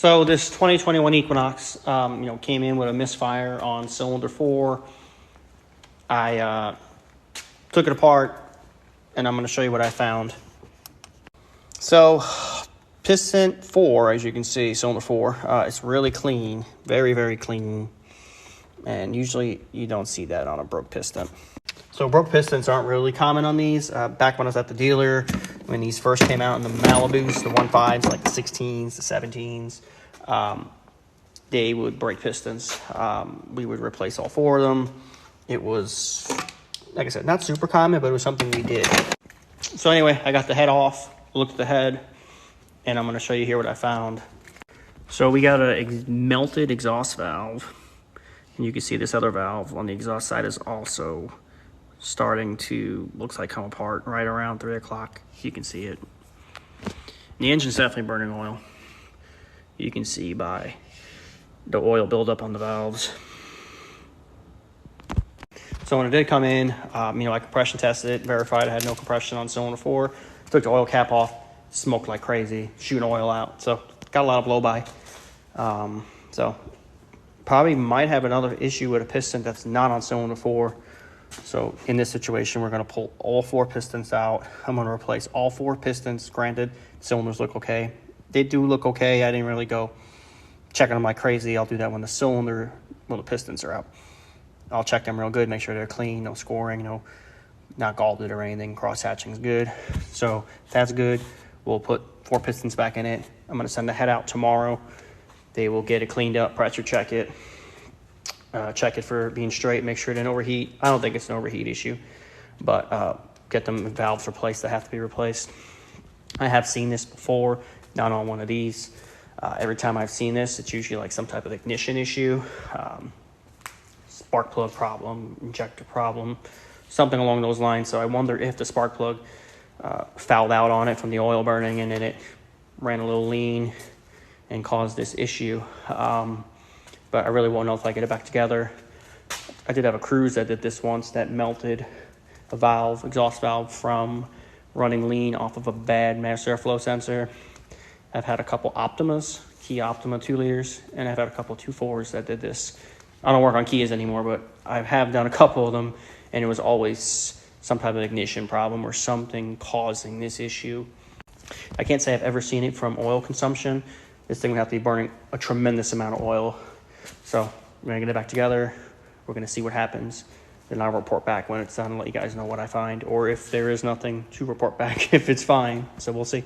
So this 2021 Equinox, came in with a misfire on cylinder 4. I took it apart, and I'm going to show you what I found. So piston 4, as you can see, cylinder 4, it's really clean, very, very clean. And usually you don't see that on a broke piston. So broke pistons aren't really common on these. Back when I was at the dealer, when these first came out in the Malibus, the 1.5s, like the 16s, the 17s, they would break pistons. We would replace all 4 of them. It was, like I said, not super common, but it was something we did. So anyway, I got the head off, looked at the head, and I'm going to show you here what I found. So we got a melted exhaust valve. And you can see this other valve on the exhaust side is also starting to, looks like, come apart right around 3 o'clock. You can see it. And the engine's definitely burning oil. You can see by the oil buildup on the valves. So when it did come in, I compression tested it, verified I had no compression on cylinder 4. Took the oil cap off, smoked like crazy, shooting oil out. So got a lot of blow by. So probably might have another issue with a piston that's not on cylinder 4. So in this situation, we're going to pull all 4 pistons out. I'm going to replace all 4 pistons. Granted, cylinders look okay. They do look okay. I didn't really go checking them like crazy. I'll do that when the pistons are out. I'll check them real good, make sure they're clean, no scoring, not galded or anything. Cross hatching's good. So if that's good, we'll put 4 pistons back in it. I'm going to send the head out tomorrow. They will get it cleaned up, pressure check it, check it for being straight, make sure it didn't overheat. I don't think it's an overheat issue, but get them valves replaced that have to be replaced. I have seen this before, not on one of these. Every time I've seen this, it's usually like some type of ignition issue, spark plug problem, injector problem, something along those lines. So I wonder if the spark plug fouled out on it from the oil burning, and then it ran a little lean and caused this issue. But I really won't know if I get it back together. I did have a cruise that did this once that melted a valve, exhaust valve, from running lean off of a bad master airflow sensor. I've had a couple Optimas, Kia Optima 2 liters, and I've had a couple 2.4s that did this. I don't work on Kias anymore, but I have done a couple of them, and it was always some type of ignition problem or something causing this issue. I can't say I've ever seen it from oil consumption. This thing would have to be burning a tremendous amount of oil. So we're going to get it back together. We're going to see what happens. Then I'll report back when it's done and let you guys know what I find, or if there is nothing to report back, if it's fine. So we'll see.